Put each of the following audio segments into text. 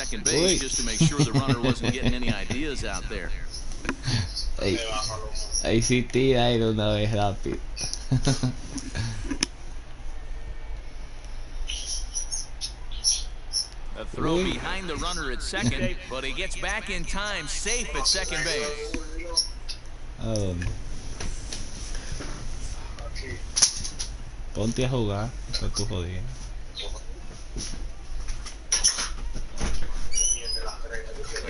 second base just to make sure the runner wasn't getting any ideas out there. Ahí sí tira de una vez rápido. A throw behind the runner at second, but he gets back in time, safe at second base. Ponte a jugar, que tú jodido.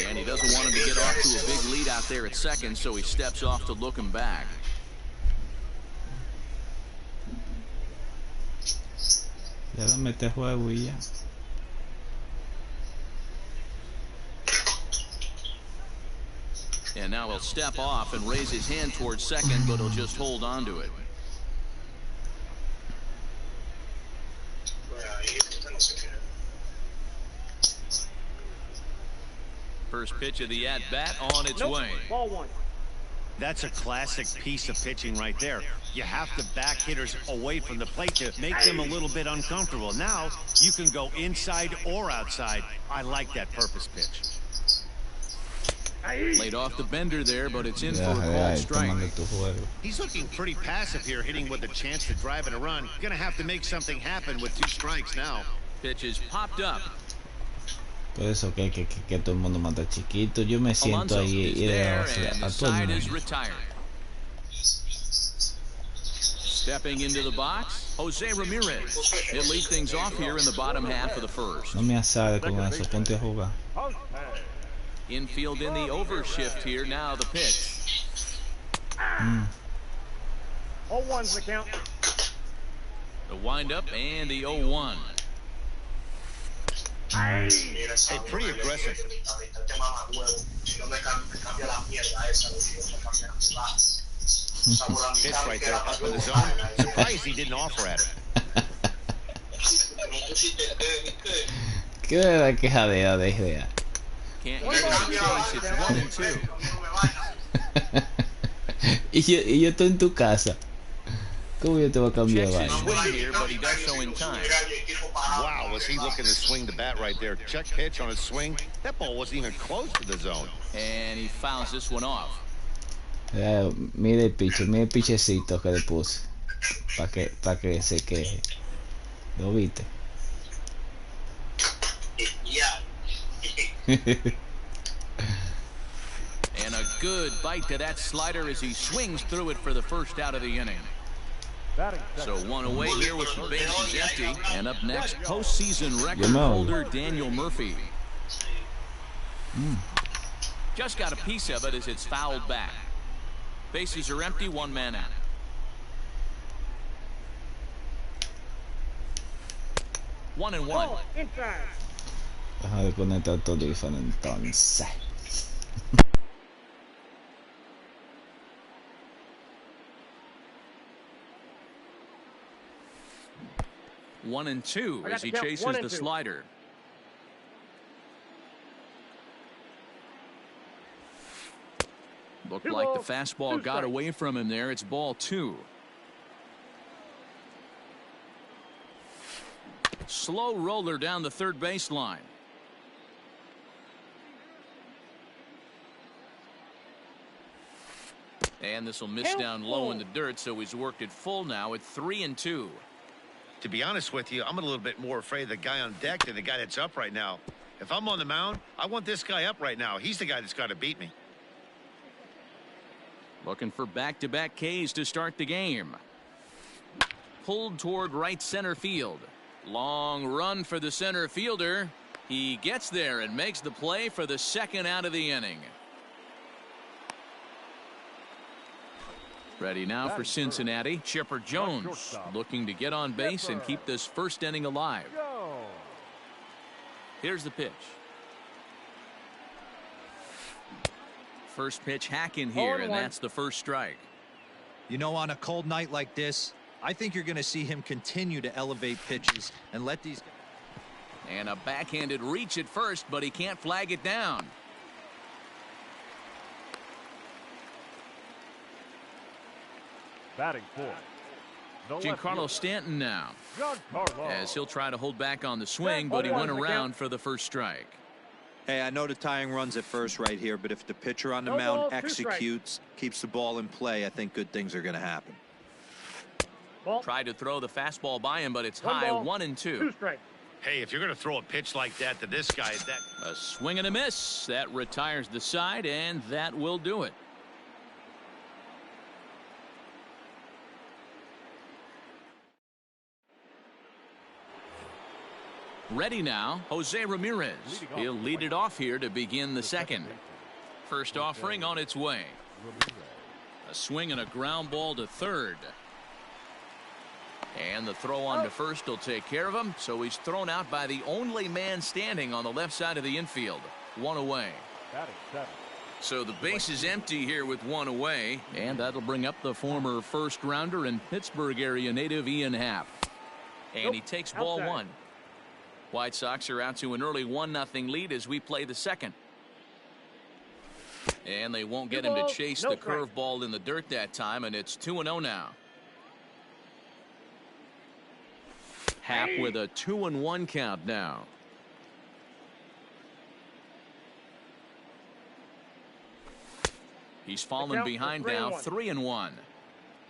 And he doesn't want him to get off to a big lead out there at second, so he steps off to look him back. Ya lo mete juego y ya. And now he'll step off and raise his hand towards second, but he'll just hold on to it. First pitch of the at-bat on its way. Ball one. That's a classic piece of pitching right there. You have to back hitters away from the plate to make them a little bit uncomfortable. Now you can go inside or outside. I like that purpose pitch. Laid off the bender there, but it's in for a called strike. He's looking pretty passive here, hitting with a chance to drive in a run. Gonna have to make something happen with 2 strikes now. Pitch is popped up. Por eso que todo el mundo manda chiquito. Yo me siento ahí y a todo el mundo. Stepping into the box, Jose Ramirez. He'll lead things off here in the bottom half of the first. No me asare con eso, ponte a jugar. Infield in the overshift here. Now the pitch. 0-1's the count. The windup and the 0-1. Hey, pretty aggressive. Pitch right there up in the zone. Surprised he didn't offer at it. ¿Qué era que jadea de idea? Can't get the chase. It's 1-2. y yo estoy en tu casa. ¿Cómo yo te voy a cambiar de vaina? Wow, was he looking to swing the bat right there? Check pitch on his swing. That ball wasn't even close to the zone. And he fouls this one off. Mire el pichecito que le puse. Para que se queje. ¿Lo viste? And a good bite to that slider as he swings through it for the first out of the inning. So one away here with the bases empty. And up next, postseason record holder Daniel Murphy. Just got a piece of it as it's fouled back. Bases are empty, 1 man out. One and one. Deja de conectar todo diferente entonces. 1-2 as he chases the slider. Looked like the fastball got away from him there. It's ball 2. Slow roller down the third baseline. And this will miss down low in the dirt, so he's worked it full now at 3-2. To be honest with you, I'm a little bit more afraid of the guy on deck than the guy that's up right now. If I'm on the mound, I want this guy up right now. He's the guy that's got to beat me. Looking for back-to-back Ks to start the game. Pulled toward right center field. Long run for the center fielder. He gets there and makes the play for the second out of the inning. Ready now for Cincinnati. Chipper Jones looking to get on base and keep this first inning alive. Here's the pitch. First pitch hack in here, and that's the first strike. You know, on a cold night like this, I think you're going to see him continue to elevate pitches and let these. And a backhanded reach at first, but he can't flag it down. Batting fourth. Giancarlo Stanton now, as he'll try to hold back on the swing, but he went around for the first strike. Hey, I know the tying runs at first right here, but if the pitcher on the No mound ball, 2 executes, keeps the ball in play, I think good things are going to happen. Ball. Tried to throw the fastball by him, but it's 1 high, ball, 1-2. 2 strikes. Hey, if you're going to throw a pitch like that to this guy, A swing and a miss. That retires the side, and that will do it. Ready now, Jose Ramirez. He'll lead it off here to begin the second. First offering on its way. A swing and a ground ball to third. And the throw on to first will take care of him. So he's thrown out by the only man standing on the left side of the infield. 1 away. So the base is empty here with 1 away. And that'll bring up the former first rounder and Pittsburgh area native Ian Happ. And he takes ball 1. White Sox are out to an early 1-0 lead as we play the second. And they won't get him to chase the curveball in the dirt that time, and it's 2-0 now. Happ with a 2-1 count now. He's fallen behind now, 3-1.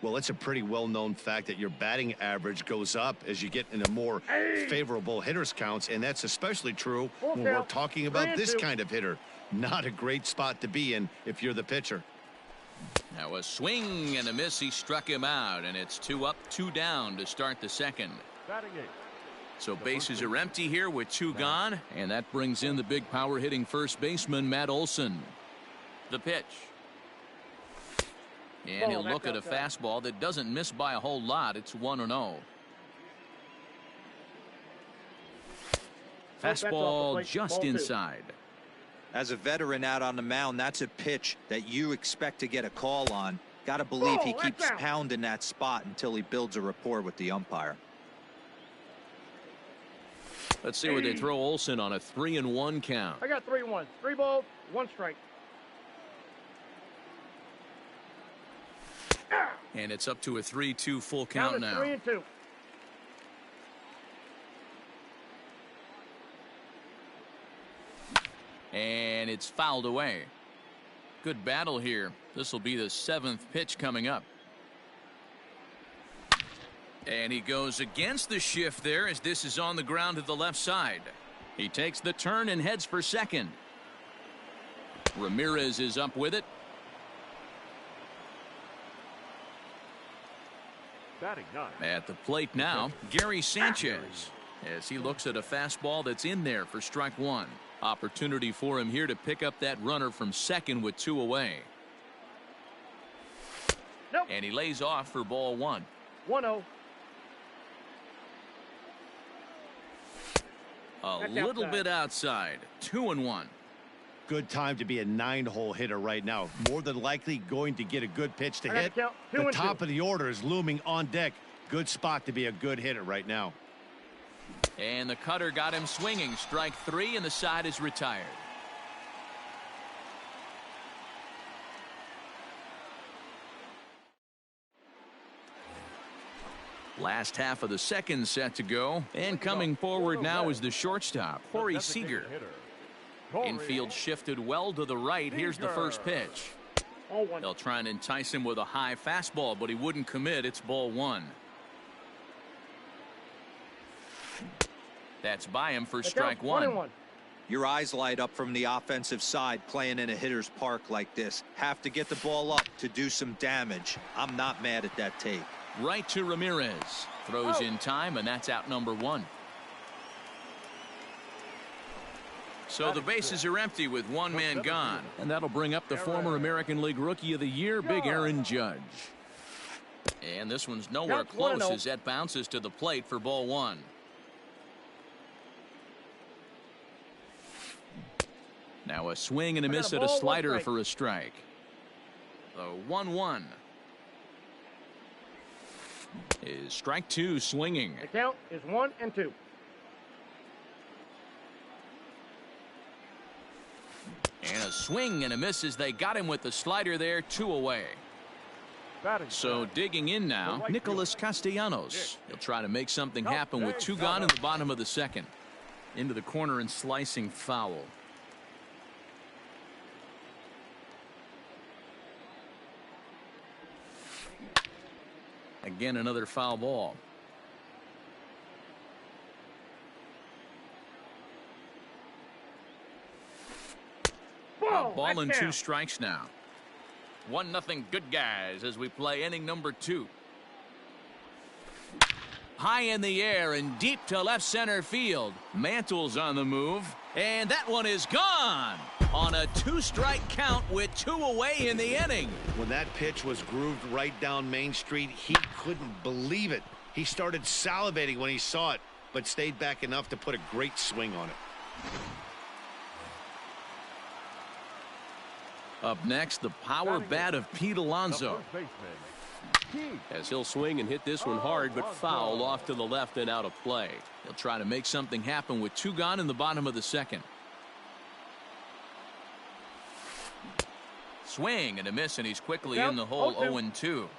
well, it's a pretty well-known fact that your batting average goes up as you get into more favorable hitters counts, and that's especially true when we're talking about this kind of hitter. Not a great spot to be in if you're the pitcher. Now a swing and a miss. He struck him out, and it's 2 up, 2 down to start the second. So bases are empty here with 2 gone, and that brings in the big power hitting first baseman Matt Olson. The pitch. And he'll look at a fastball that doesn't miss by a whole lot. It's 1-0. Fastball just inside. As a veteran out on the mound, that's a pitch that you expect to get a call on. Got to believe he keeps pounding that spot until he builds a rapport with the umpire. Let's see where they throw Olson on a 3-1 count. I got 3-1. 3 balls, 1 strike. And it's up to a 3-2 full count now. 3-2. And it's fouled away. Good battle here. This will be the 7th pitch coming up. And he goes against the shift there as this is on the ground to the left side. He takes the turn and heads for second. Ramirez is up with it. At the plate now, Gary Sanchez, as he looks at a fastball that's in there for strike 1. Opportunity for him here to pick up that runner from second with 2 away. Nope. And he lays off for ball 1. 1-0. A little bit outside. 2-1. Good time to be a 9-hole hitter right now. More than likely going to get a good pitch to hit. The top of the order is looming on deck. Good spot to be a good hitter right now. And the cutter got him swinging. Strike 3, and the side is retired. Last half of the second set to go, and coming forward now is the shortstop, Corey Seager. Infield shifted well to the right. Here's the first pitch. They'll try and entice him with a high fastball, but he wouldn't commit. It's ball 1. That's by him for strike 1. Your eyes light up from the offensive side playing in a hitter's park like this. Have to get the ball up to do some damage. I'm not mad at that take. Right to Ramirez. Throws in time, and that's out number 1. So the bases are empty with 1 man gone, and that'll bring up the former American League Rookie of the Year, Big Aaron Judge. And this one's nowhere close as that bounces to the plate for ball 1. Now a swing and a miss at a slider for a strike. The 1-1 is strike 2 swinging. The count is 1-2. And a swing and a miss as they got him with the slider there. 2 away. So digging in now, Nicholas Castellanos. He'll try to make something happen with 2 gone in the bottom of the second. Into the corner and slicing foul. Again, another foul ball. Ball and 2 strikes now. 1-0 good guys as we play inning number 2. High in the air and deep to left center field. Mantle's on the move, and that one is gone on a 2-strike count with 2 away in the inning. When that pitch was grooved right down Main Street, he couldn't believe it. He started salivating when he saw it, but stayed back enough to put a great swing on it. Up next, the power bat of Pete Alonso. As he'll swing and hit this one hard, but foul off to the left and out of play. He'll try to make something happen with 2 gone in the bottom of the 2nd. Swing and a miss, and he's quickly in the hole. 0-2.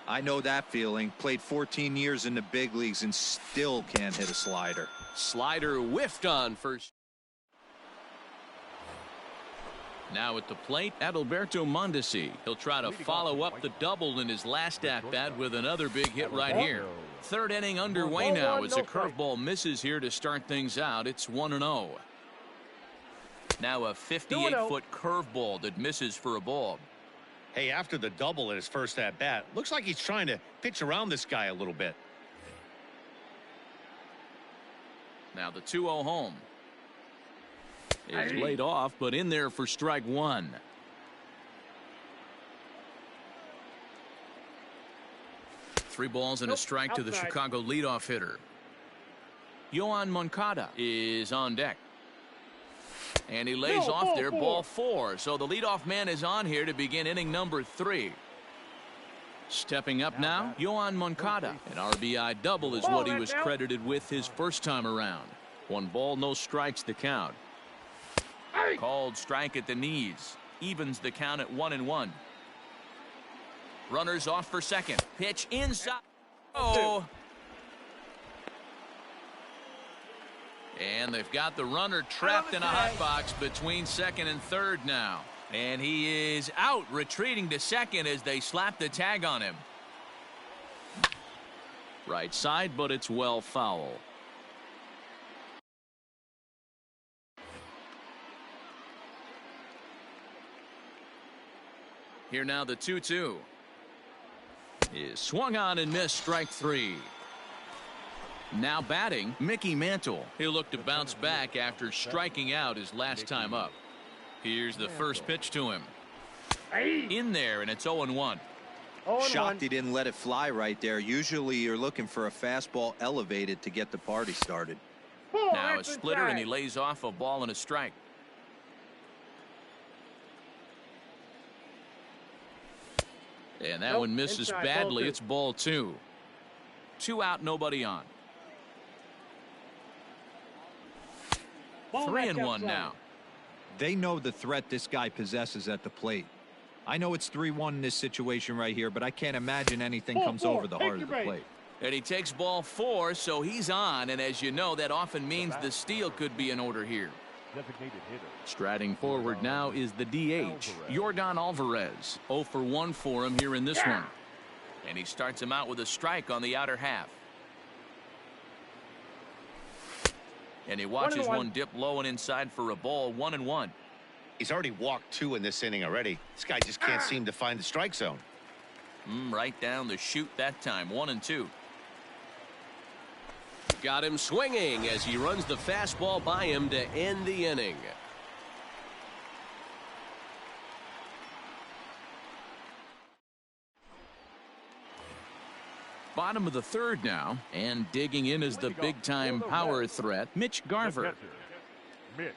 I know that feeling. Played 14 years in the big leagues and still can't hit a slider. Slider whiffed on first. Now at the plate, Adalberto Mondesi. He'll try to follow up the double in his last at-bat with another big hit right here. 3rd inning underway now as a curveball misses here to start things out. It's 1-0. Now a 58-foot curveball that misses for a ball. Hey, after the double in his first at-bat, looks like he's trying to pitch around this guy a little bit. Now the 2-0 home. Is laid off, but in there for strike 1. Three balls and a strike to the Chicago leadoff hitter. Yoan Moncada is on deck. And he lays off there, ball 4. So the leadoff man is on here to begin inning number 3. Stepping up now, Yoan Moncada. An RBI double is what he was credited with his first time around. 1 ball, no strikes to count. Called strike at the knees. Evens the count at 1-1. Runners off for second. Pitch inside. Oh. And they've got the runner trapped in a hot box between 2nd and 3rd now. And he is out, retreating to 2nd as they slap the tag on him. Right side, but it's well foul. Here now the 2-2 is swung on and missed, strike 3. Now batting, Mickey Mantle. He'll look to bounce back after striking out his last time up. Here's the first pitch to him. In there, and it's 0-1. Shocked he didn't let it fly right there. Usually you're looking for a fastball elevated to get the party started. Now a splitter, and he lays off a ball and a strike. And that one misses badly. It's ball 2. 2 out, nobody on. 3-1 now. They know the threat this guy possesses at the plate. I know it's 3-1 in this situation right here, but I can't imagine anything comes over the heart of the plate. And he takes ball 4, so he's on. And as you know, that often means the steal could be in order here. Striding forward now is the DH, Yordan Alvarez. 0 for 1 for him here in this one. And he starts him out with a strike on the outer half. And he watches one dip low and inside for a ball. 1-1. He's already walked 2 in this inning already. This guy just can't seem to find the strike zone. Right down the chute that time. 1-2. Got him swinging as he runs the fastball by him to end the inning. Bottom of the 3rd now, and digging in is the big-time power threat, Mitch Garver. Mitch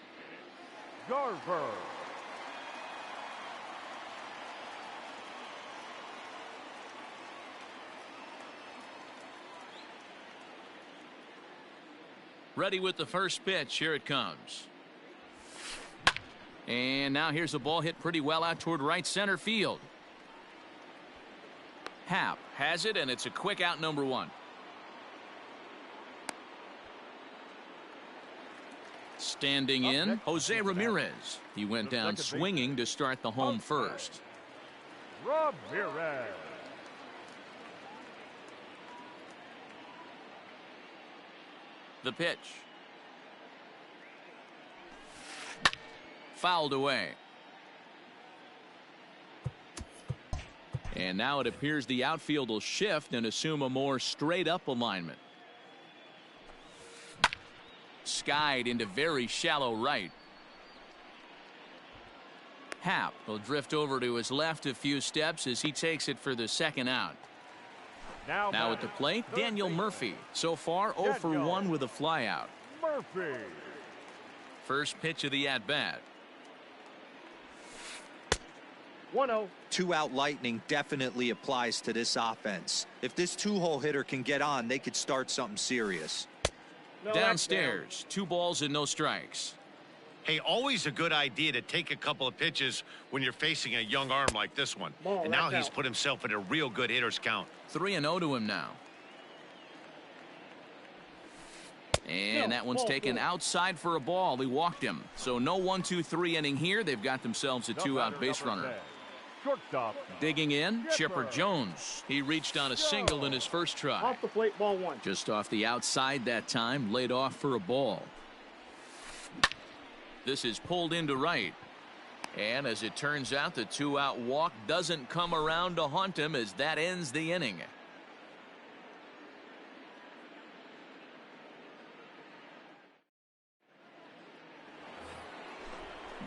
Garver. Ready with the first pitch. Here it comes. And now here's a ball hit pretty well out toward right center field. Happ has it, and it's a quick out, number 1. Standing in, Jose Ramirez. He went down swinging to start the home first. Ramirez. The pitch. Fouled away. And now it appears the outfield will shift and assume a more straight up alignment. Skied into very shallow right. Happ will drift over to his left a few steps as he takes it for the second out. Now at the plate, Daniel Murphy. So far 0 for 1 with a flyout. Murphy. First pitch of the at-bat. 1-0. 2-out lightning definitely applies to this offense. If this two-hole hitter can get on, they could start something serious. Downstairs, 2 balls and no strikes. Hey, always a good idea to take a couple of pitches when you're facing a young arm like this one. And now he's put himself in a real good hitter's count. 3-0 to him now. And that one's taken outside for a ball. He walked him. So no 1-2-3 inning here. They've got themselves a 2-out base runner. Shortstop. Digging in, Chipper Jones. He reached on a single in his first try. Off the plate, ball 1. Just off the outside that time, laid off for a ball. This is pulled into right. And as it turns out, the 2-out walk doesn't come around to haunt him as that ends the inning.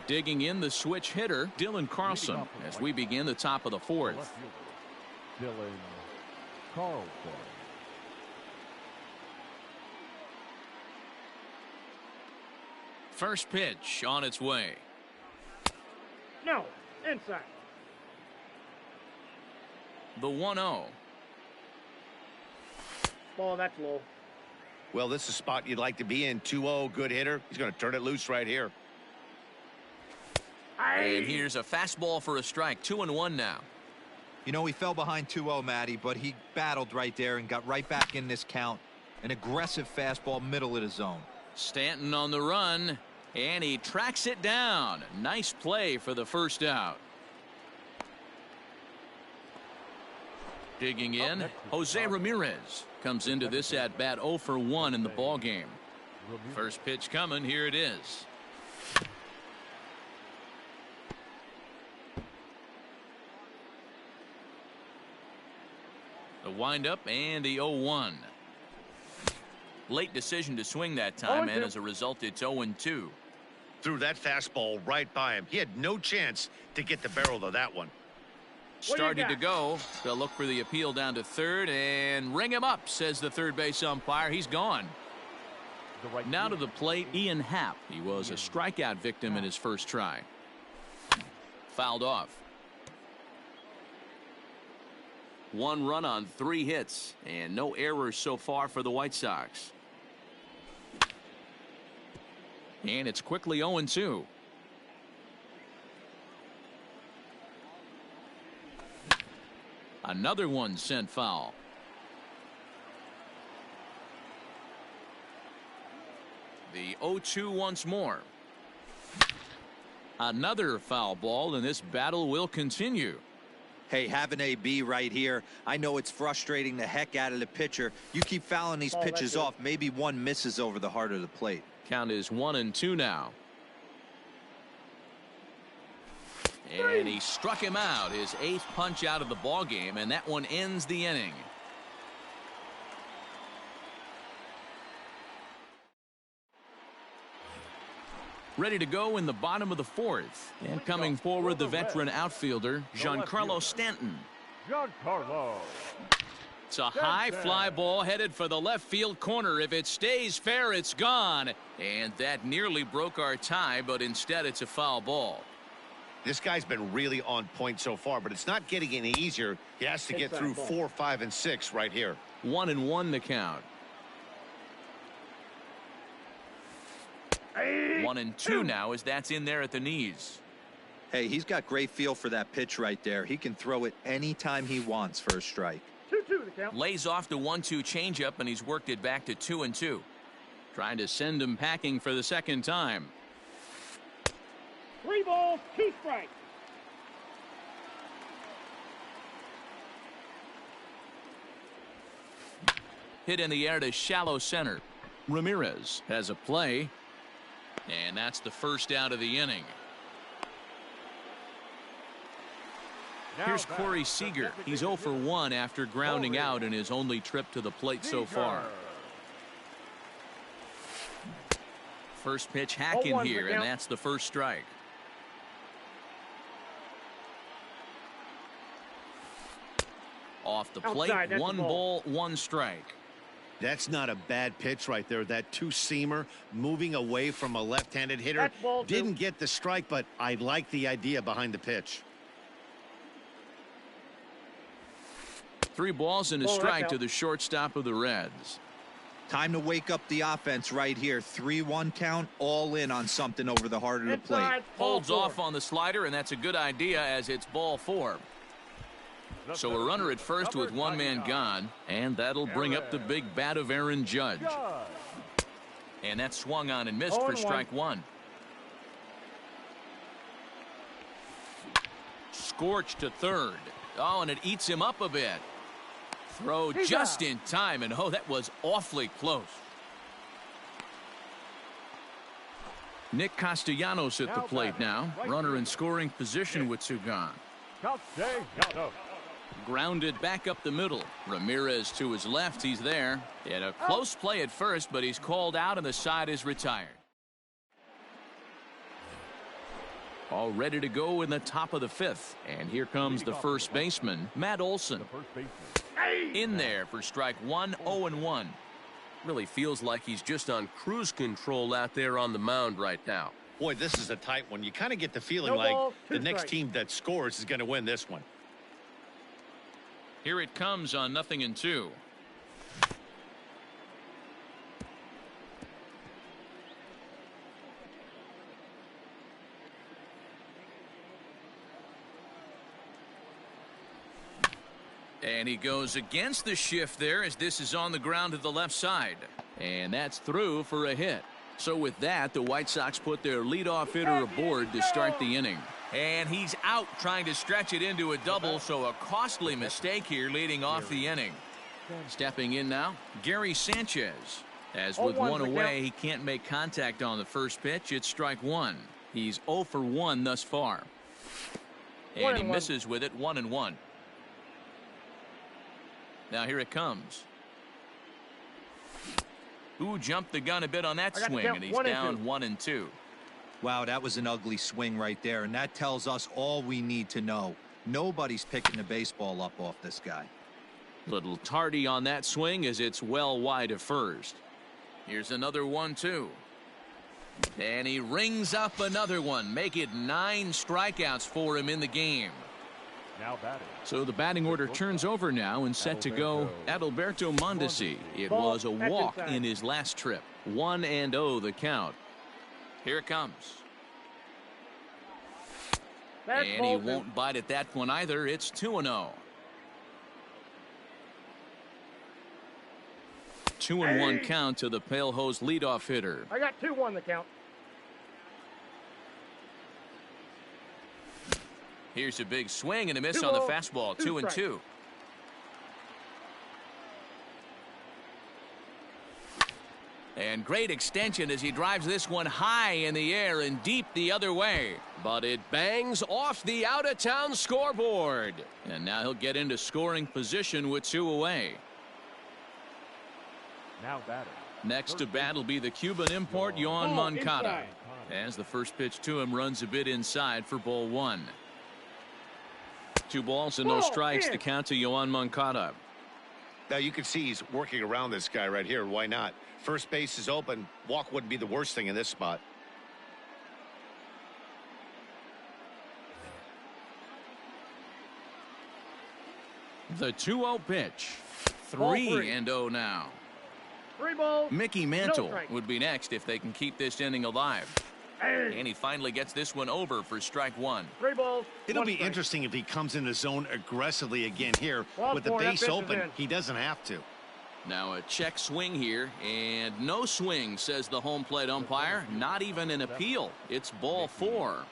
Digging in, the switch hitter, Dylan Carlson, as we begin the top of the 4th. Dylan Carlson. First pitch on its way. No, inside. The 1-0. Ball, that's low. Well, this is a spot you'd like to be in. 2-0, good hitter. He's going to turn it loose right here. And here's a fastball for a strike. 2-1 now. You know, he fell behind 2-0, Matty, but he battled right there and got right back in this count. An aggressive fastball, middle of the zone. Stanton on the run, and he tracks it down. Nice play for the first out. Digging in, Jose Ramirez comes into this at bat 0 for 1 in the ball game. First pitch coming. Here it is. The windup and the 0-1. Late decision to swing that time, and as a result, it's 0-2. Threw that fastball right by him. He had no chance to get the barrel of that one. Started to go. They'll look for the appeal down to third and ring him up, says the third base umpire. He's gone. Now to the plate, Ian Happ. He was a strikeout victim in his first try. Fouled off. 1 run on 3 hits and no errors so far for the White Sox. And it's quickly 0-2. Another one sent foul. The 0-2 once more. Another foul ball, and this battle will continue. Hey, have an AB right here. I know it's frustrating the heck out of the pitcher. You keep fouling these pitches off. Maybe one misses over the heart of the plate. Count is 1-2 now. And he struck him out, his 8th punch out of the ball game, and that one ends the inning. Ready to go in the bottom of the 4th. And coming forward, the veteran outfielder, Giancarlo Stanton. Giancarlo. It's a high fly ball headed for the left field corner. If it stays fair, it's gone. And that nearly broke our tie, but instead it's a foul ball. This guy's been really on point so far, but it's not getting any easier. He has to get through 4, 5, and 6 right here. 1-1 the count. 1-2 now as that's in there at the knees. Hey, he's got great feel for that pitch right there. He can throw it anytime he wants for a strike. 2-2 the count. Lays off the 1-2 changeup, and he's worked it back to 2-2. Trying to send him packing for the second time. 3 balls, 2 strikes. Hit in the air to shallow center. Ramirez has a play, and that's the first out of the inning. Here's Corey Seager. He's 0 for 1 after grounding out in his only trip to the plate so far. First pitch hack in here, and that's the first strike. Off the plate, 1 ball, 1 strike. That's not a bad pitch right there. That two-seamer moving away from a left-handed hitter. Didn't get the strike, but I like the idea behind the pitch. 3 balls and a strike to the shortstop of the Reds. Time to wake up the offense right here. 3-1 count, all in on something over the heart of the plate. Holds off on the slider, and that's a good idea as it's ball 4. So a runner at first with 1 man gone, and that'll bring up the big bat of Aaron Judge. And that swung on and missed for strike 1. Scorched to third. Oh, and it eats him up a bit. Throw just in time, and oh, that was awfully close. Nick Castellanos at the plate now. Runner in scoring position with 2 gone. Grounded back up the middle. Ramirez to his left. He's there. He had a close play at first, but he's called out and the side is retired. All ready to go in the top of the 5th. And here comes the first baseman, Matt Olson. In there for strike 1, 0-1. Really feels like he's just on cruise control out there on the mound right now. Boy, this is a tight one. You kind of get the feeling like the next team that scores is going to win this one. Here it comes on 0-2. And he goes against the shift there as this is on the ground to the left side. And that's through for a hit. So with that, the White Sox put their leadoff hitter aboard to start the inning. And he's out trying to stretch it into a double, so a costly mistake here leading off the inning. Stepping in now, Gary Sanchez. As with 1 away, he can't make contact on the first pitch. It's strike 1. He's 0 for 1 thus far. And he misses with it, 1-1. Now here it comes. Ooh, jumped the gun a bit on that swing, and he's down 1-2. Wow, that was an ugly swing right there, and that tells us all we need to know. Nobody's picking the baseball up off this guy. Little tardy on that swing as it's well wide of first. Here's another 1-2. And he rings up another one. Make it 9 strikeouts for him in the game. So the batting order turns over now and set to go Adalberto Mondesi. It was a walk in his last trip. 1-0 the count. Here it comes. And he won't bite at that one either. It's 2-0. 2-1 count to the Pale Hose leadoff hitter. I got 2-1 the count. Here's a big swing and a miss on the fastball. 2-2. And great extension as he drives this one high in the air and deep the other way. But it bangs off the out-of-town scoreboard. And now he'll get into scoring position with 2 away. Next to bat will be the Cuban import, Yoan Moncada. As the first pitch to him runs a bit inside for ball 1. 2 balls and no strikes to count to Yoan Moncada. Now you can see he's working around this guy right here. Why not? First base is open. Walk wouldn't be the worst thing in this spot. The 2-0 pitch. 3-0 now. 3 balls. Mickey Mantle would be next if they can keep this inning alive. And he finally gets this one over for strike 1. 3 balls. It'll be interesting if he comes in the zone aggressively again here. With the base open, he doesn't have to. Now a check swing here, and no swing, says the home plate umpire. Not even an appeal. It's ball 4.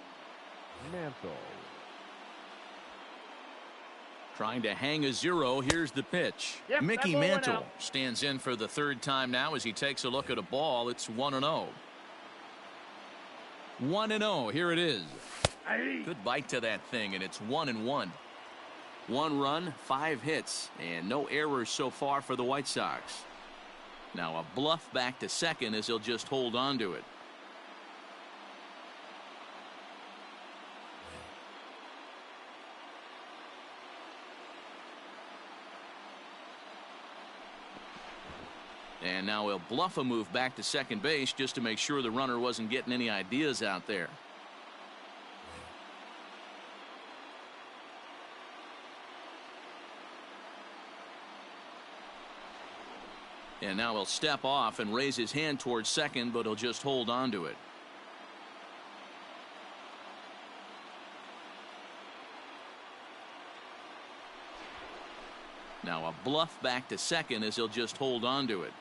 Trying to hang a zero. Here's the pitch. Yep, Mickey that ball went Mantle out. stands in for the third time now as he takes a look at a ball. It's 1-0. 1-0. Here it is. Good bite to that thing, and it's 1-1. 1 run, 5 hits, and no errors so far for the White Sox. Now a bluff back to second as he'll just hold on to it. And now he'll bluff a move back to second base just to make sure the runner wasn't getting any ideas out there. And now he'll step off and raise his hand towards second, but he'll just hold on to it. Now a bluff back to second as he'll just hold on to it.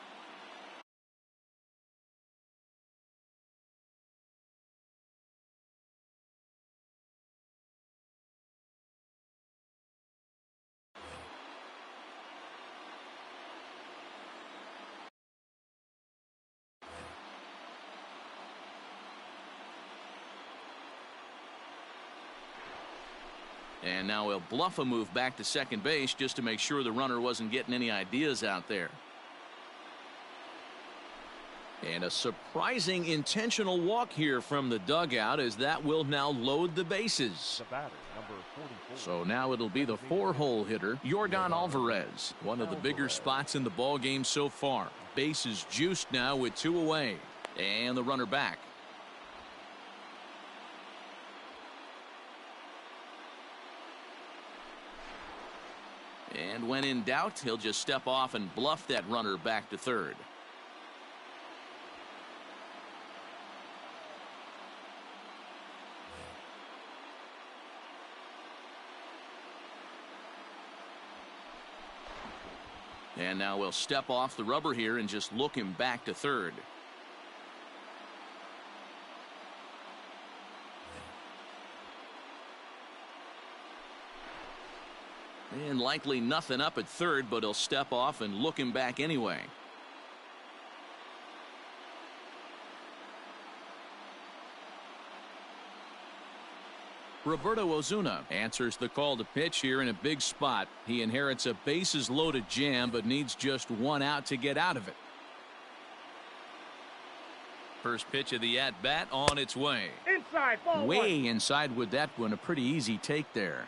And now he'll bluff a move back to second base just to make sure the runner wasn't getting any ideas out there. And a surprising intentional walk here from the dugout as that will now load the bases. The batter, number 44. So now it'll be the 4-hole hitter, Yordan Alvarez. One of the bigger spots in the ball game so far. Bases juiced now with 2 away. And the runner back. And when in doubt, he'll just step off and bluff that runner back to third. And now we'll step off the rubber here and just look him back to third. And likely nothing up at third, but he'll step off and look him back anyway. Roberto Ozuna answers the call to pitch here in a big spot. He inherits a bases loaded jam, but needs just 1 out to get out of it. First pitch of the at bat on its way. Inside, ball Way one. inside with that one. A pretty easy take there.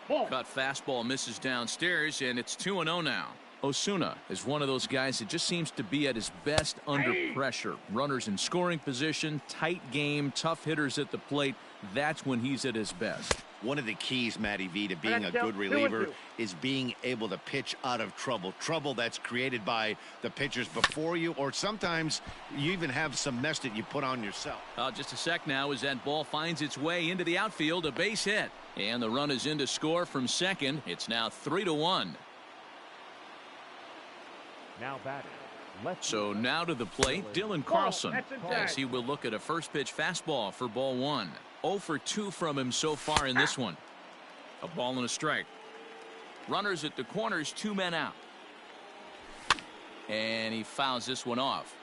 Ball. Cut fastball misses downstairs, and it's 2-0 now. Osuna is one of those guys that just seems to be at his best under pressure. Runners in scoring position, tight game, tough hitters at the plate. That's when he's at his best. One of the keys, Matty V, to being a good reliever is being able to pitch out of trouble. Trouble that's created by the pitchers before you, or sometimes you even have some mess that you put on yourself. Just a sec now as that ball finds its way into the outfield. A base hit. And the run is in to score from second. It's now 3-1. Now batting. Left So now to the plate, Dylan Carlson, as he will look at a first pitch fastball for ball 1. 0 for 2 from him so far in this one. A ball and a strike. Runners at the corners, 2 men out. And he fouls this one off.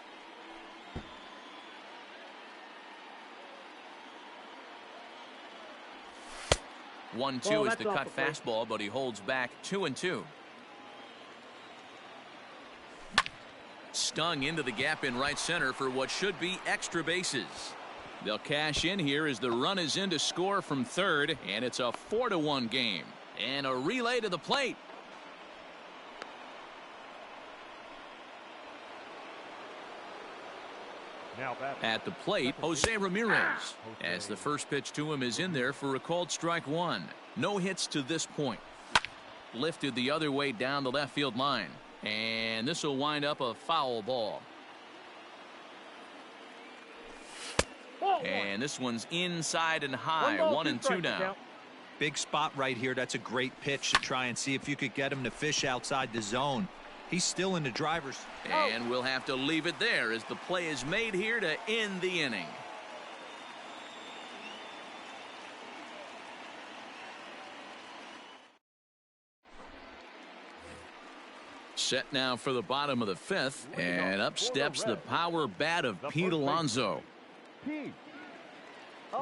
One-two is the cut fastball, but he holds back 2-2. Stung into the gap in right center for what should be extra bases. They'll cash in here as the run is in to score from third, and it's a 4-1 game. And a relay to the plate. Now batting. At the plate, Jose Ramirez, as the first pitch to him is in there for a called strike 1. No hits to this point. Lifted the other way down the left field line. And this will wind up a foul ball. And this one's inside and high. 1-2 now. Big spot right here. That's a great pitch to try and see if you could get him to fish outside the zone. He's still in the driver's. And we'll have to leave it there as the play is made here to end the inning. Set now for the bottom of the fifth, and up steps the power bat of Pete Alonso. Pete.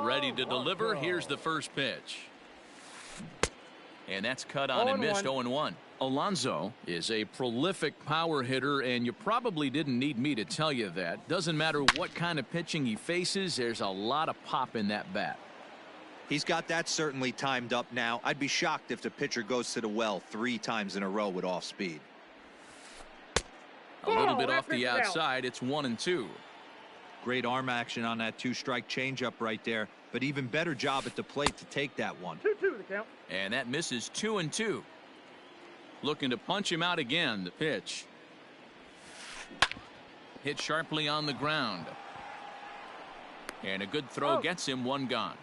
Ready to deliver. Here's the first pitch. And that's cut on and missed. 0-1. Alonso is a prolific power hitter, and you probably didn't need me to tell you that. Doesn't matter what kind of pitching he faces, there's a lot of pop in that bat. He's got that certainly timed up now. I'd be shocked if the pitcher goes to the well 3 times in a row with off speed. A little bit off the outside. It's 1-2. Great arm action on that 2-strike changeup right there, but even better job at the plate to take that one. 2-2 the count. And that misses 2-2. Looking to punch him out again. The pitch. Hit sharply on the ground. And a good throw gets him 1 gone.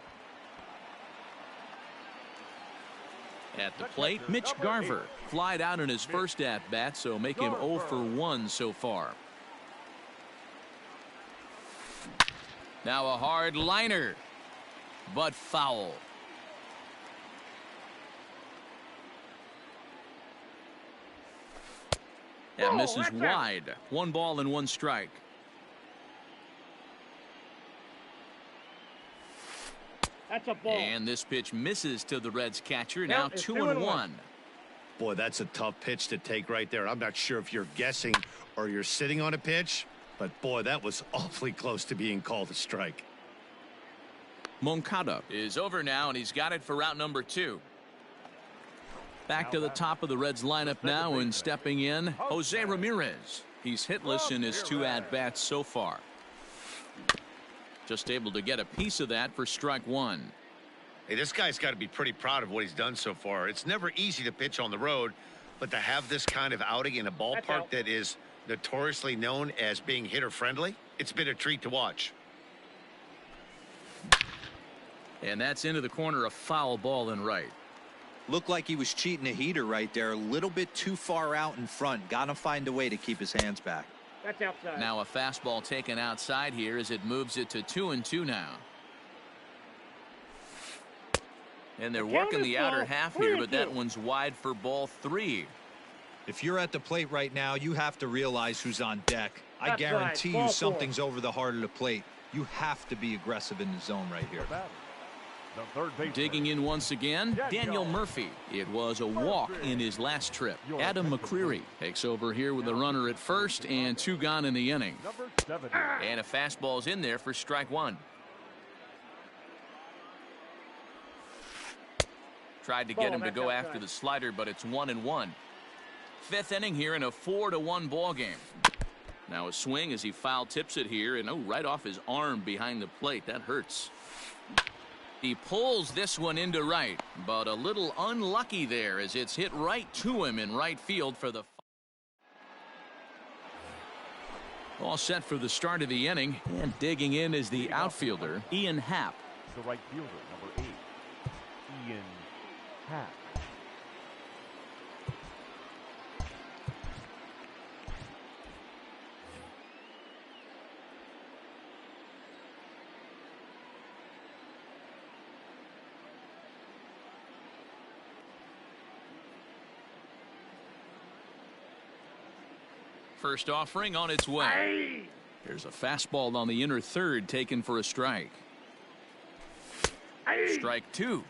At the plate, Mitch Garver flied out in his first at-bat, so make him 0 for 1 so far. Now a hard liner, but foul. That misses wide. 1 ball and 1 strike. That's a ball. And this pitch misses to the Reds catcher. Now Count is 2-1. Boy, that's a tough pitch to take right there. I'm not sure if you're guessing or you're sitting on a pitch, but boy, that was awfully close to being called a strike. Moncada is over now, and he's got it for route number 2. Back to the top of the Reds lineup now, and stepping in, Jose Ramirez. He's hitless in his 2 at-bats so far. Just able to get a piece of that for strike 1. Hey, this guy's got to be pretty proud of what he's done so far. It's never easy to pitch on the road, but to have this kind of outing in a ballpark that is notoriously known as being hitter-friendly, it's been a treat to watch. And that's into the corner, a foul ball and right. Looked like he was cheating a heater right there. A little bit too far out in front. Got to find a way to keep his hands back. That's outside. Now a fastball taken outside here as it moves it to 2-2 now. And they're working the outer half here, but that one's wide for ball 3. If you're at the plate right now, you have to realize who's on deck. I That's guarantee right. Ball you 4. something's over the heart of the plate. You have to be aggressive in the zone right here. The third baseman. Digging in once again, Daniel Murphy. It was a walk in his last trip. Adam McCreary takes over here with a runner at first and 2 gone in the inning. Number 70. And a fastball's in there for strike 1. Tried to get him to go after the slider, but it's 1-1. 5th inning here in a 4-1 ball game. Now a swing as he foul tips it here, and right off his arm behind the plate. That hurts. He pulls this one into right, but a little unlucky there as it's hit right to him in right field for the. All set for the start of the inning, and digging in is the outfielder, Ian Happ. The right fielder, number 8, Ian Happ. First offering on its way. There's a fastball on the inner third taken for a strike. Strike 2.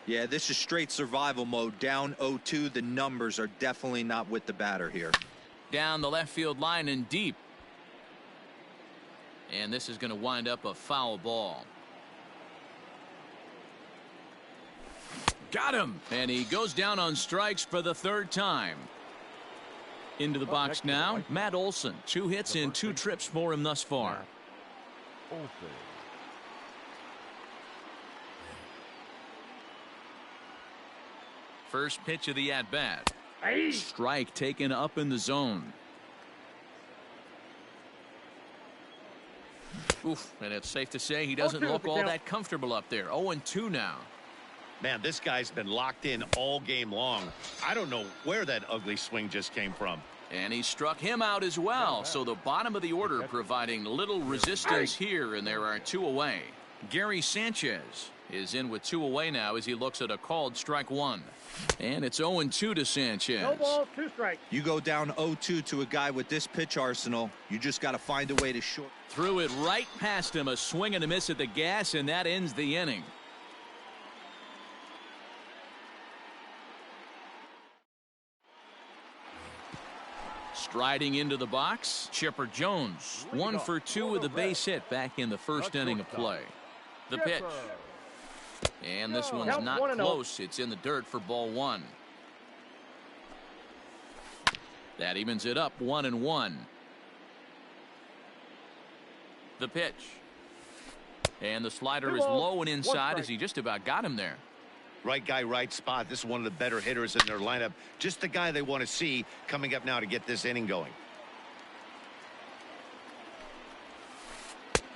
Yeah, this is straight survival mode. Down 0-2. The numbers are definitely not with the batter here. Down the left field line and deep. And this is going to wind up a foul ball. Got him. And he goes down on strikes for the 3rd time. Into the box now, Matt Olson. 2 hits and 2 trips for him thus far. Olsen. First pitch of the at-bat. Strike taken up in the zone. Oof, and it's safe to say he doesn't look all that comfortable up there. 0-2 now. Man, this guy's been locked in all game long. I don't know where that ugly swing just came from. And he struck him out as well. So the bottom of the order providing little resistance here, and there are 2 away. Gary Sanchez is in with 2 away now as he looks at a called strike 1. And it's 0-2 to Sanchez. No ball, 2 strikes. You go down 0-2 to a guy with this pitch arsenal, you just got to find a way to short. Threw it right past him, a swing and a miss at the gas, and that ends the inning. Striding into the box, Chipper Jones. 1 for 2 with a base hit back in the first inning of play. The pitch. And this one's not close. It's in the dirt for ball 1. That evens it up 1-1. The pitch. And the slider is low and inside as he just about got him there. Right guy, right spot. This is one of the better hitters in their lineup. Just the guy they want to see coming up now to get this inning going.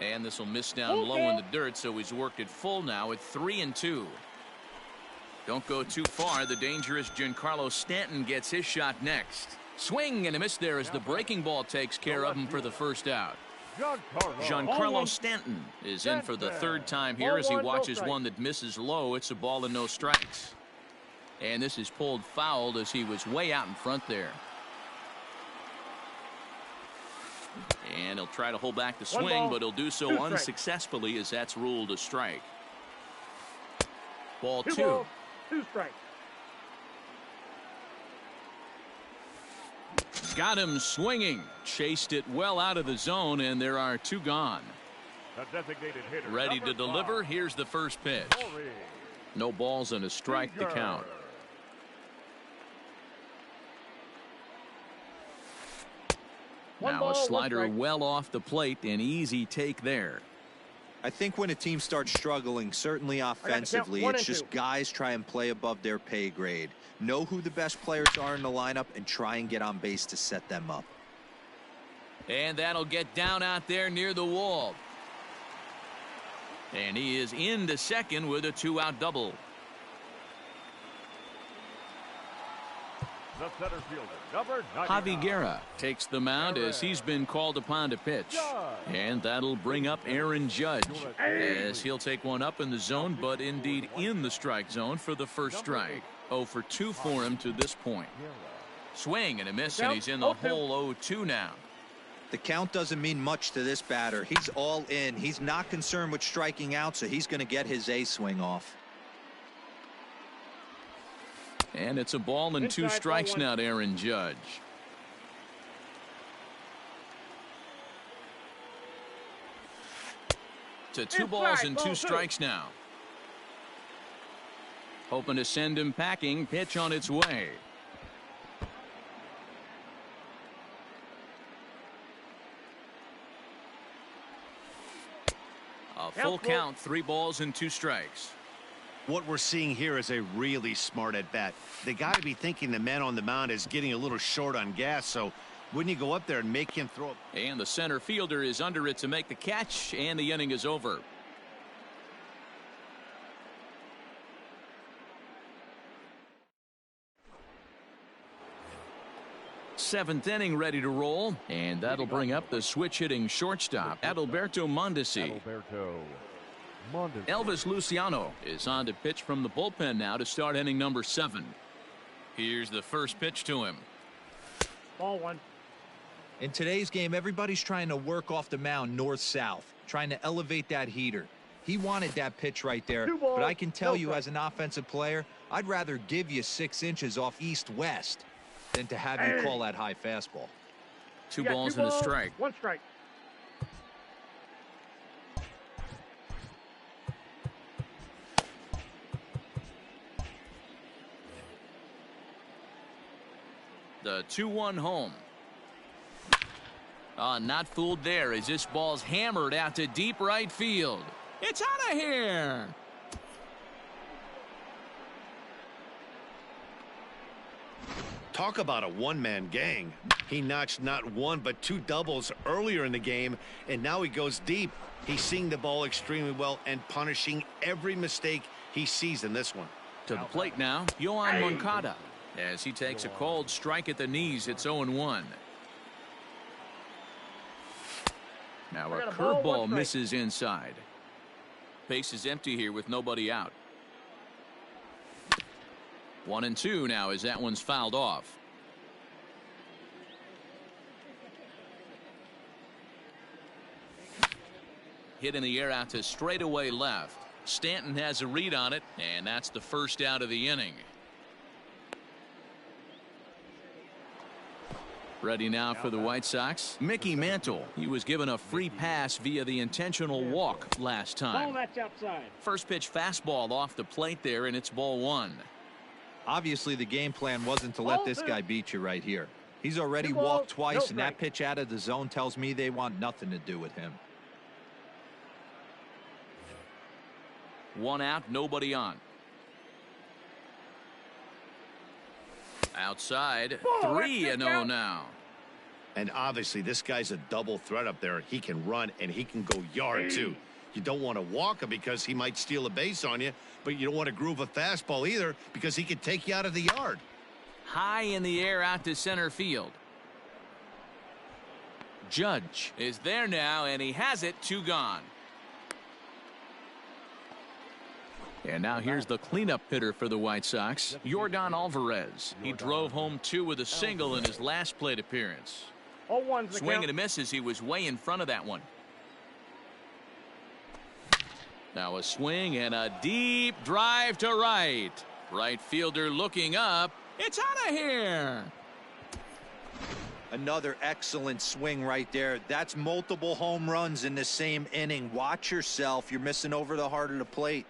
And this will miss down low in the dirt, so he's worked it full now at 3-2. Don't go too far. The dangerous Giancarlo Stanton gets his shot next. Swing and a miss there as the breaking ball takes care of him for the first out. Giancarlo Stanton is in for the 3rd time here as he watches one that misses low. It's a ball and no strikes. And this is pulled foul as he was way out in front there. And he'll try to hold back the swing, but he'll do so unsuccessfully as that's ruled a strike. Ball 2. 2 strikes. Got him swinging. Chased it well out of the zone, and there are 2 gone. Ready to deliver. Here's the first pitch. No balls and a strike to count. Now a slider well off the plate. An easy take there. I think when a team starts struggling, certainly offensively, it's just guys try and play above their pay grade. Know who the best players are in the lineup and try and get on base to set them up. And that'll get down out there near the wall. And he is into second with a 2-out double. The center fielder, number 99. Javi Guerra takes the mound as he's been called upon to pitch. And that'll bring up Aaron Judge as he'll take one up in the zone, but indeed in the strike zone for the first strike. 0 for 2 for him to this point. Swing and a miss, and he's in the hole 0-2 now. The count doesn't mean much to this batter. He's all in. He's not concerned with striking out, so he's going to get his A swing off. And it's a ball and 2 strikes now to Aaron Judge. To 2 balls and 2 strikes now. Hoping to send him packing. Pitch on its way. A full count, 3 balls and 2 strikes. What we're seeing here is a really smart at bat. They got to be thinking the man on the mound is getting a little short on gas, so wouldn't you go up there and make him throw it? And the center fielder is under it to make the catch, and the inning is over. Seventh inning ready to roll, and that'll bring up the switch hitting shortstop Adalberto Mondesi. Elvis Luciano is on to pitch from the bullpen now to start inning number 7. Here's the first pitch to him. Ball 1. In today's game, everybody's trying to work off the mound north-south, trying to elevate that heater. He wanted that pitch right there, but I can tell you as an offensive player, I'd rather give you 6 inches off east-west than to have you call that high fastball. 2 balls and a strike. 1 strike. The 2-1 home. Not fooled there as this ball's hammered out to deep right field. It's out of here. Talk about a one-man gang. He notched not 1 but 2 doubles earlier in the game, and now he goes deep. He's seeing the ball extremely well and punishing every mistake he sees in this one. To the plate now, Yohan Moncada. As he takes a called strike at the knees, it's 0-1. Now a curveball misses inside. Base is empty here with nobody out. 1-2 now as that one's fouled off. Hit in the air out to straightaway left. Stanton has a read on it, and that's the first out of the inning. Ready now for the White Sox, Mickey Mantle. He was given a free pass via the intentional walk last time. Ball that's outside. First pitch fastball off the plate there, and it's ball one. Obviously, the game plan wasn't to let this guy beat you right here. He's already 2 balls, walked twice, no and that strike. pitch out of the zone tells me they want nothing to do with him. 1 out, nobody on. Outside, 3-0 now. And obviously, this guy's a double threat up there. He can run and he can go yard too. You don't want to walk him because he might steal a base on you, but you don't want to groove a fastball either because he could take you out of the yard. High in the air out to center field. Judge is there now, and he has it. 2 gone. And now here's the cleanup hitter for the White Sox, Yordan Alvarez. He drove home 2 with a single in his last plate appearance. 0-1's the Swing count. and a miss as he was way in front of that one. Now a swing and a deep drive to right. Right fielder looking up. It's out of here. Another excellent swing right there. That's multiple home runs in the same inning. Watch yourself. You're missing over the heart of the plate.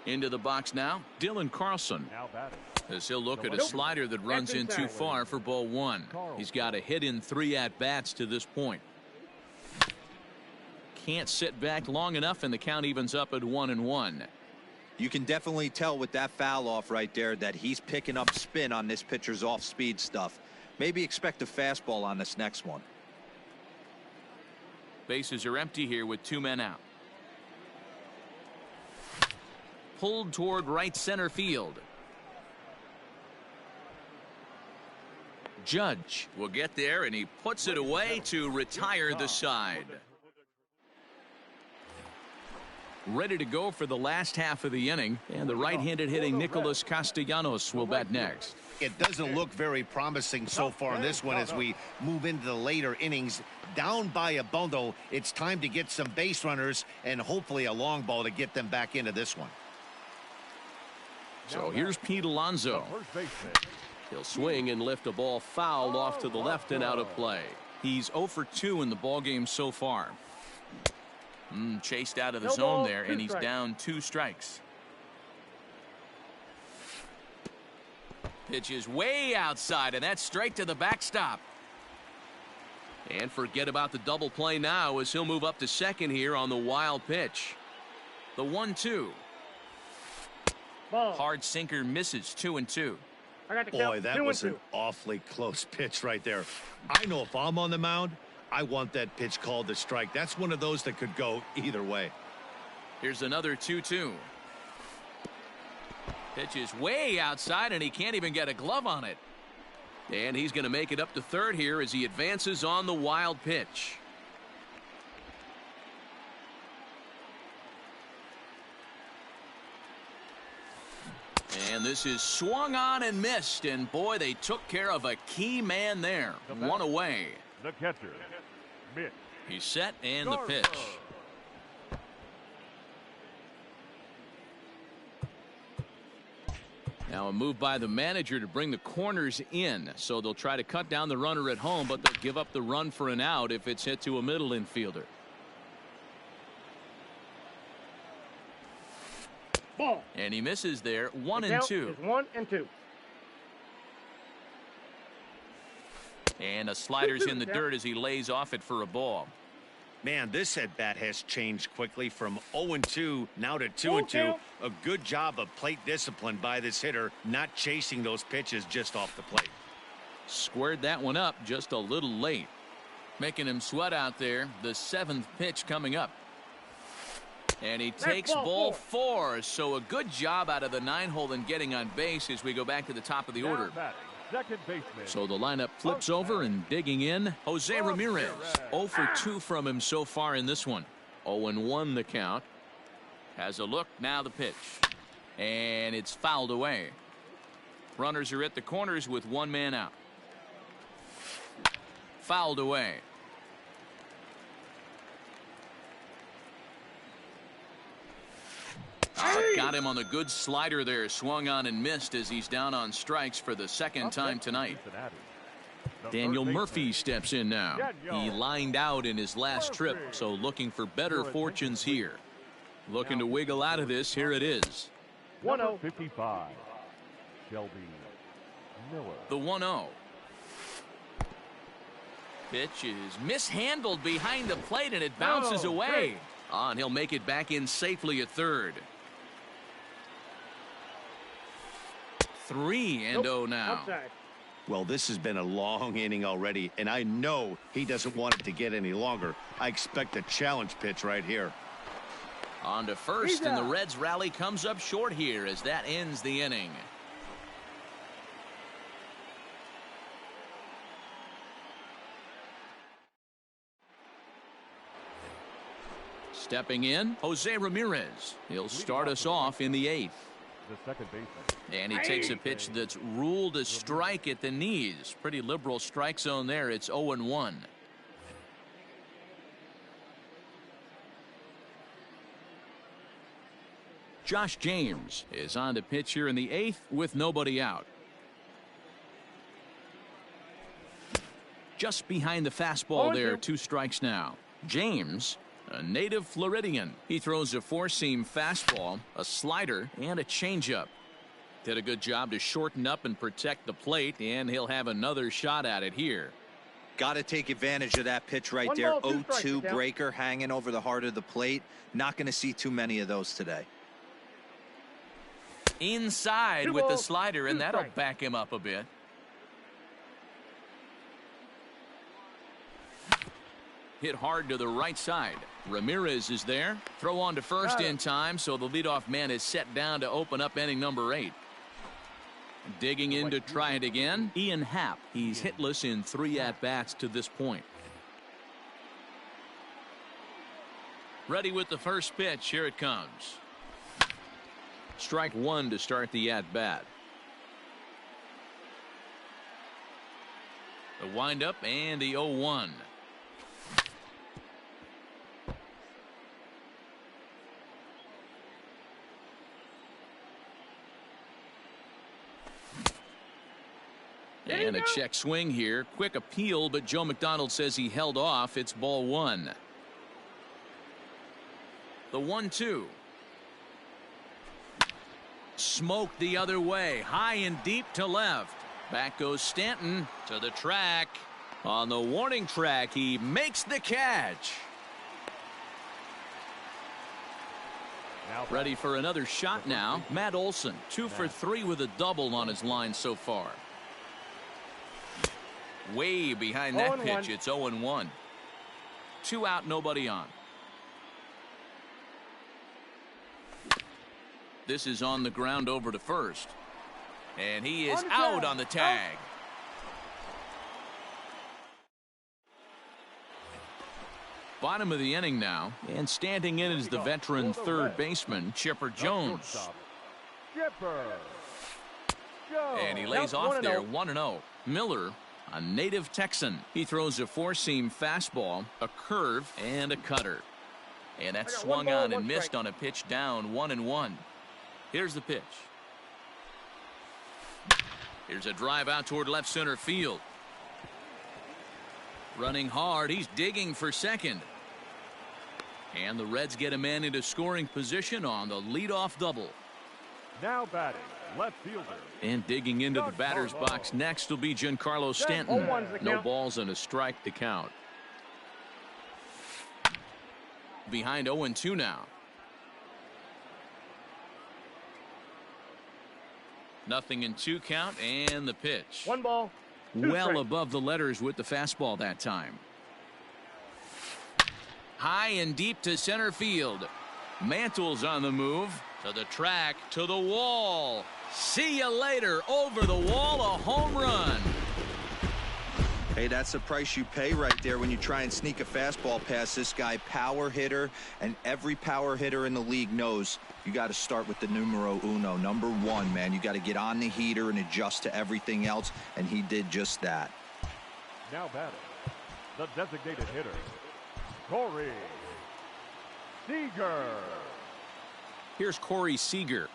Into the box now, Dylan Carlson. Now batting. As he'll look at a slider that runs in too far for ball 1. He's got a hit in 3 at-bats to this point. Can't sit back long enough, and the count evens up at 1-1. You can definitely tell with that foul off right there that he's picking up spin on this pitcher's off-speed stuff. Maybe expect a fastball on this next one. Bases are empty here with 2 men out. Pulled toward right center field. Judge will get there, and he puts it away to retire the side. Ready to go for the last half of the inning, and the right-handed hitting Nicholas Castellanos will bat next. It doesn't look very promising so far in this one as we move into the later innings. Down by a bundle, it's time to get some base runners and hopefully a long ball to get them back into this one. So here's Pete Alonso. First baseman. He'll swing and lift a ball fouled off to the left and out of play. He's 0 for 2 in the ballgame so far. Chased out of the No zone ball, there, 2 and he's strikes. down 2 strikes. Pitch is way outside, and that's straight to the backstop. And forget about the double play now as he'll move up to second here on the wild pitch. The 1-2. Ball. Hard sinker misses. 2-2. I got the Boy, count. that 2 was and an awfully close pitch right there. I know if I'm on the mound, I want that pitch called a strike. That's one of those that could go either way. Here's another 2-2. Pitch is way outside, and he can't even get a glove on it. And he's going to make it up to third here as he advances on the wild pitch. And this is swung on and missed, and boy, they took care of a key man there. 1 away. The catcher. Mitch. He's set, and the pitch. Now a move by the manager to bring the corners in, so they'll try to cut down the runner at home, but they'll give up the run for an out if it's hit to a middle infielder. Ball. And he misses there. The 1 and count 2. is 1 and 2. And a slider's in the dirt as he lays off it for a ball. Man, this at-bat has changed quickly from 0-2 now to 2-2. A good job of plate discipline by this hitter, not chasing those pitches just off the plate. Squared that one up just a little late. Making him sweat out there. The 7th pitch coming up. And he takes ball 4. So a good job out of the 9-hole in getting on base as we go back to the top of the order. Second baseman. So the lineup flips over and digging in. Jose Ramirez. 0 for 2 from him so far in this one. 0-1 the count. Has a look. Now the pitch. And it's fouled away. Runners are at the corners with one man out. Fouled away. Got him on the good slider there. Swung on and missed as he's down on strikes for the second time tonight. Daniel Murphy steps in now. He lined out in his last trip, so looking for better fortunes here. Looking to wiggle out of this. Here it is. 1-0. 55. Shelby Miller. The 1-0. Pitch is mishandled behind the plate and it bounces away. And he'll make it back in safely at third. 3-0 now. Outside. Well, this has been a long inning already, and I know he doesn't want it to get any longer. I expect a challenge pitch right here. On to first, and the Reds rally comes up short here as that ends the inning. Stepping in, Jose Ramirez. He'll start us off in the 8th. The second baseman. And he takes a pitch that's ruled a strike at the knees. Pretty liberal strike zone there. It's 0-1. Josh James is on to pitch here in the 8th with nobody out. Just behind the fastball there. 2 strikes now. James, a native Floridian. He throws a 4-seam fastball, a slider, and a changeup. Did a good job to shorten up and protect the plate, and he'll have another shot at it here. Got to take advantage of that pitch right there. 0-2 breaker hanging over the heart of the plate. Not going to see too many of those today. Inside with the slider, and that'll back him up a bit. Hit hard to the right side. Ramirez is there. Throw on to first in time, so the leadoff man is set down to open up inning number 8. Digging in to try it again, Ian Happ. He's hitless in 3 at-bats to this point. Ready with the first pitch. Here it comes. Strike 1 to start the at-bat. The windup and the 0-1. And a check swing here. Quick appeal, but Joe McDonald says he held off. It's ball 1. The 1-2. Smoked the other way. High and deep to left. Back goes Stanton to the track. On the warning track, he makes the catch. Ready for another shot now. Matt Olson, 2 for 3 with a double on his line so far. Way behind that pitch. It's 0-1. 2 out, nobody on. This is on the ground over to first. And he is out on the tag. Bottom of the inning now. And standing in is the veteran third baseman, Chipper Jones. And he lays off there, 1-0. Miller, a native Texan. He throws a 4-seam fastball, a curve, and a cutter. And that swung on and missed on a pitch down, 1-1. Here's the pitch. Here's a drive out toward left center field. Running hard. He's digging for second. And the Reds get a man into scoring position on the leadoff double. Now batting, left fielder. And digging into the batter's box next will be Giancarlo Stanton. No balls and a strike to count. Behind 0-2 now. Nothing in 2 count, and the pitch. 1 ball. 2 Well strikes. above the letters with the fastball that time. High and deep to center field. Mantle's on the move. To the track, to the wall. See you later. Over the wall, a home run. Hey, that's the price you pay right there when you try and sneak a fastball past this guy. Power hitter, and every power hitter in the league knows you got to start with the numero uno, number one, man. You got to get on the heater and adjust to everything else, and he did just that. Now batting, the designated hitter, Corey Seager. Here's Corey Seager.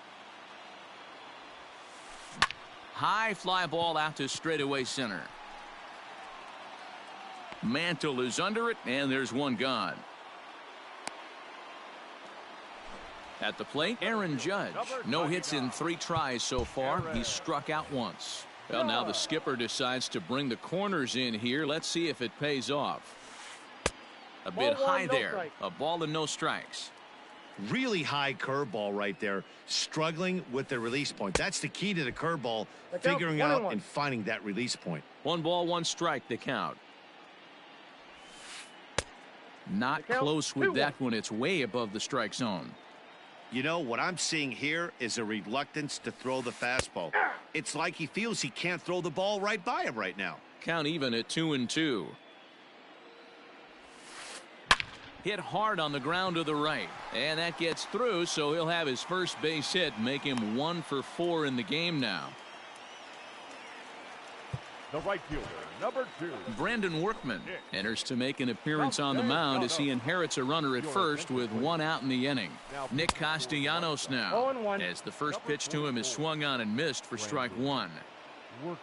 High fly ball out to straightaway center. Mantle is under it, and there's one gone. At the plate, Aaron Judge. No hits in 3 tries so far. He's struck out once. Well, now the skipper decides to bring the corners in here. Let's see if it pays off. A bit high there. A ball and no strikes. Really high curveball right there. Struggling with the release point. That's the key to the curveball. Figuring out and finding that release point. 1 ball, 1 strike, the count. Not close with that one. It's way above the strike zone. You know, what I'm seeing here is a reluctance to throw the fastball. It's like he feels he can't throw the ball right by him right now. Count even at 2-2. Hit hard on the ground to the right. And that gets through, so he'll have his first base hit, make him 1 for 4 in the game now. The right fielder, number 2. Brandon Workman enters to make an appearance on the mound as he inherits a runner at first with 1 out in the inning. Nick Castellanos now, as the first pitch to him is swung on and missed for strike 1. Workman.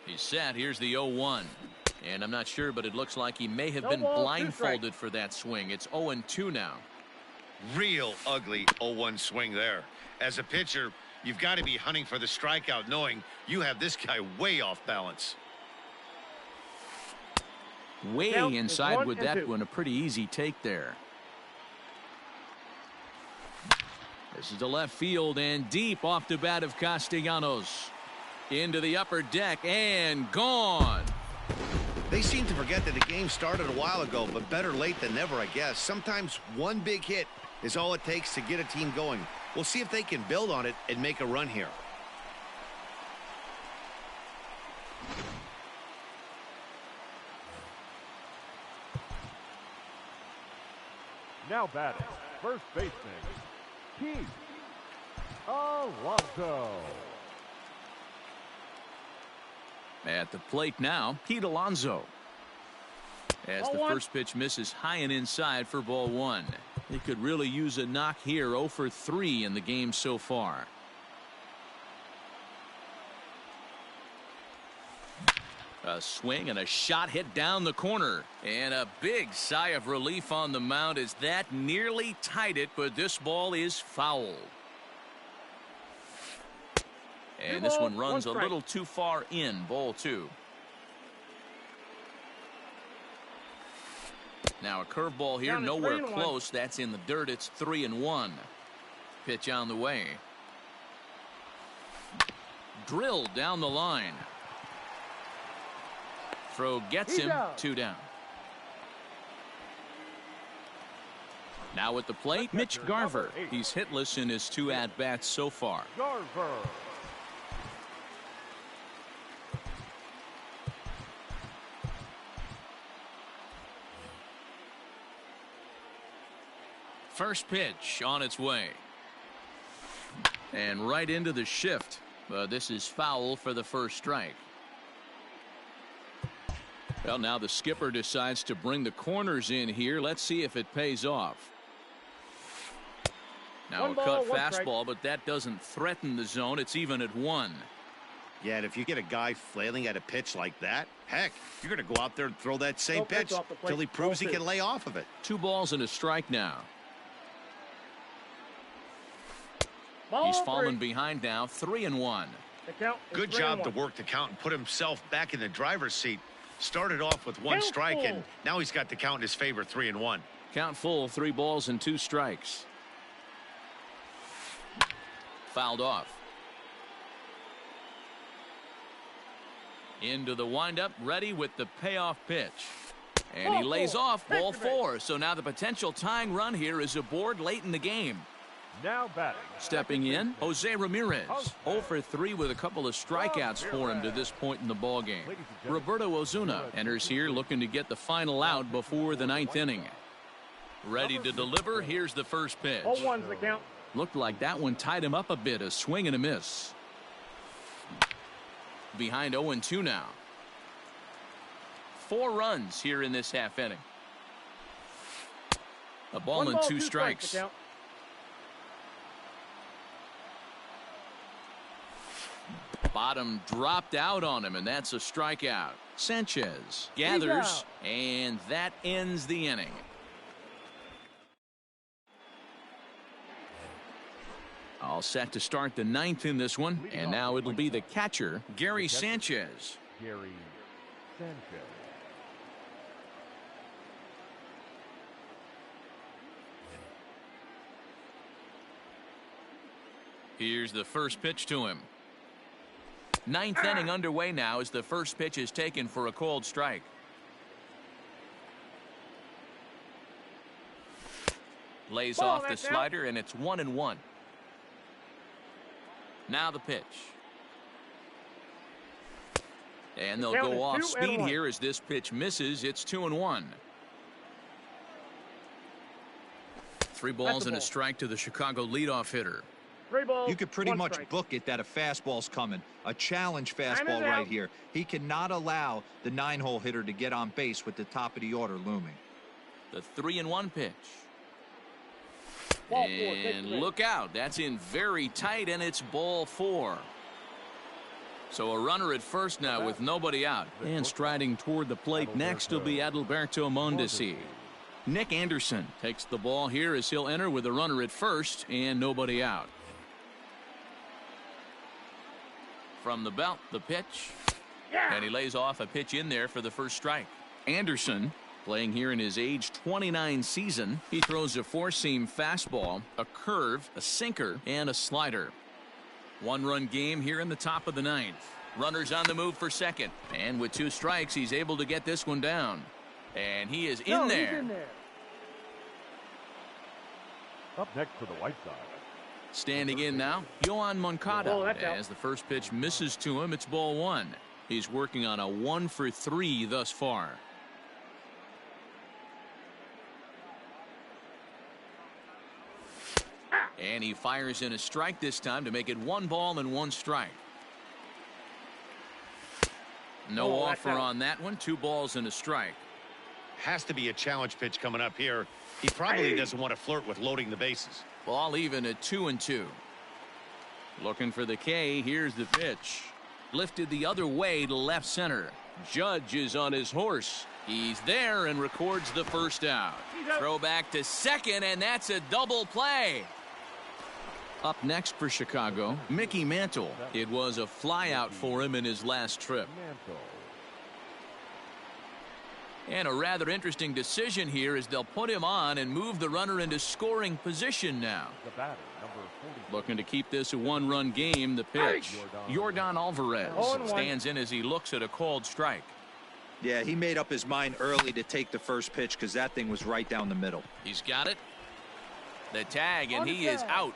He's set. Here's the 0-1. And I'm not sure, but it looks like he may have been blindfolded for that swing. It's 0-2 now. Real ugly 0-1 swing there. As a pitcher, you've got to be hunting for the strikeout, knowing you have this guy way off balance. Way inside with that one. A pretty easy take there. This is the left field and deep off the bat of Castellanos. Into the upper deck and gone. They seem to forget that the game started a while ago, but better late than never, I guess. Sometimes one big hit is all it takes to get a team going. We'll see if they can build on it and make a run here. Now batting, first baseman, Keith Alonso. At the plate now, Pete Alonso. As the first pitch misses high and inside for ball 1. He could really use a knock here. 0 for 3 in the game so far. A swing and a shot hit down the corner. And a big sigh of relief on the mound as that nearly tied it, but this ball is foul. And this one runs a little too far in. Ball 2. Now a curveball here, nowhere close. That's in the dirt. It's 3-1. Pitch on the way. Drilled down the line. Throw gets him. 2 down. Now at the plate, Mitch Garver. He's hitless in his 2 at-bats so far. Garver. First pitch on its way. And right into the shift. But this is foul for the first strike. Well, now the skipper decides to bring the corners in here. Let's see if it pays off. Now a cut fastball, but that doesn't threaten the zone. It's even at 1. Yeah, and if you get a guy flailing at a pitch like that, heck, you're going to go out there and throw that same pitch till he proves he can lay off of it. 2 balls and a strike now. He's fallen behind now. 3-1. Good job to work the count and put himself back in the driver's seat. Started off with one strike, and now he's got the count in his favor, 3-1. Count full, 3 balls and 2 strikes. Fouled off. Into the windup, ready with the payoff pitch. And he lays off ball 4. So now the potential tying run here is aboard late in the game. Now batting. Stepping in, Jose Ramirez. 0 for 3 with a couple of strikeouts for him to this point in the ballgame. Roberto Ozuna enters here looking to get the final out before the 9th inning. Ready to deliver. Here's the first pitch. 0-1's the count. Looked like that one tied him up a bit. A swing and a miss. Behind 0-2 now. 4 runs here in this half inning. A ball and 2 strikes. Bottom dropped out on him, and that's a strikeout. Sanchez gathers, and that ends the inning. All set to start the 9th in this one, and now it'll be the catcher, Gary Sanchez. Gary Sanchez. Here's the first pitch to him. 9th inning underway now as the first pitch is taken for a called strike. Lays off the slider, and it's 1-1. Now the pitch. And they'll go off speed here as this pitch misses. It's 2-1. 3 balls and a strike to the Chicago leadoff hitter. You could pretty much book it that a fastball's coming. A challenge fastball right here. He cannot allow the 9-hole hitter to get on base with the top of the order looming. The 3-1 pitch. And look out. That's in very tight, and it's ball 4. So a runner at first now with nobody out. And striding toward the plate next will be Adalberto Mondesi. Nick Anderson takes the ball here as he'll enter with a runner at first and nobody out. From the belt, the pitch. And he lays off a pitch in there for the first strike. Anderson, playing here in his age 29 season, he throws a 4-seam fastball, a curve, a sinker, and a slider. 1-run game here in the top of the 9th. Runners on the move for second. And with 2 strikes, he's able to get this one down. And he is in there. He's in there. Up next for the White Sox. Standing in now, Yohan Moncada. As the first pitch misses to him, it's ball 1. He's working on a 1 for 3 thus far. And he fires in a strike this time to make it 1 ball and 1 strike. No offer on that one. 2 balls and a strike. Has to be a challenge pitch coming up here. He probably doesn't want to flirt with loading the bases. Ball even at 2-2. Looking for the K. Here's the pitch. Lifted the other way to left center. Judge is on his horse. He's there and records the first out. Throw back to second, and that's a double play. Up next for Chicago, Mickey Mantle. It was a flyout for him in his last trip. And a rather interesting decision here as they'll put him on and move the runner into scoring position now. Looking to keep this a 1-run game. The pitch. Yordan Alvarez stands in as he looks at a called strike. Yeah, he made up his mind early to take the first pitch because that thing was right down the middle. He's got it. The tag, and he is out.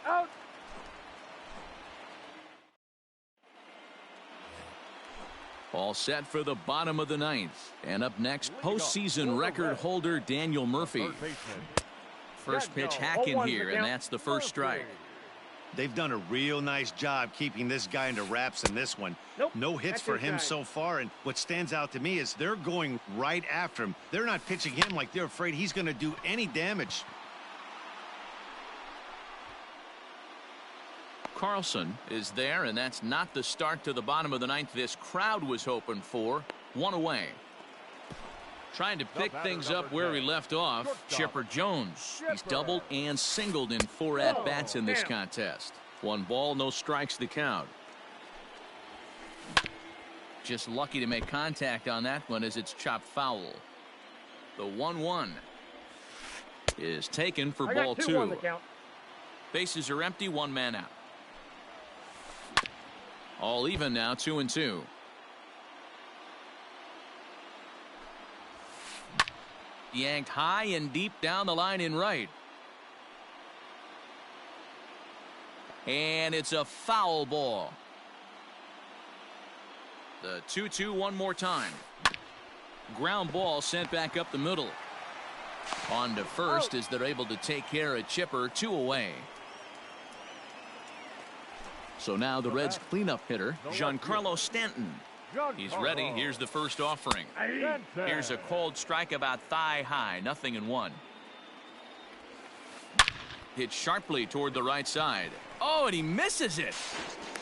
All set for the bottom of the 9th. And up next, postseason record holder Daniel Murphy. First pitch hack in here, and that's the first strike. They've done a real nice job keeping this guy into wraps in this one. No hits for him so far, and what stands out to me is they're going right after him. They're not pitching him like they're afraid he's going to do any damage. Carlson is there, and that's not the start to the bottom of the 9th this crowd was hoping for. 1 away. Trying to pick things up where he left off, Chipper Jones. He's doubled and singled in 4 at-bats in this contest. 1 ball, no strikes the count. Just lucky to make contact on that one as it's chopped foul. The 1-1 is taken for I ball got 2 on the 2. count. Bases are empty, 1 man out. All even now, 2-2. Yanked high and deep down the line in right. And it's a foul ball. The 2-2 one more time. Ground ball sent back up the middle. On to first as they're able to take care of Chipper, 2 away. So now the Reds cleanup hitter, Giancarlo Stanton. He's ready. Here's the first offering. Here's a cold strike about thigh high, 0-1. Hit sharply toward the right side. Oh, and he misses it.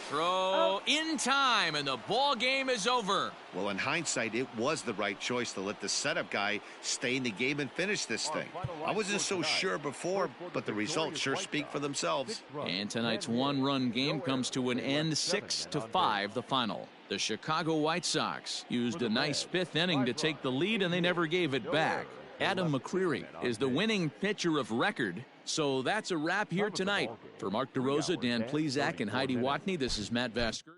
Throw in time, and the ball game is over. Well, in hindsight, it was the right choice to let the setup guy stay in the game and finish this thing. I wasn't so sure before, but the results sure speak for themselves. And tonight's one-run game comes to an end, 6-5 the final. The Chicago White Sox used a nice 5th inning to take the lead, and they never gave it back. Adam McCreary is the winning pitcher of record. So that's a wrap here tonight. For Mark DeRosa, Dan Plesac, and Heidi Watney, this is Matt Vasker.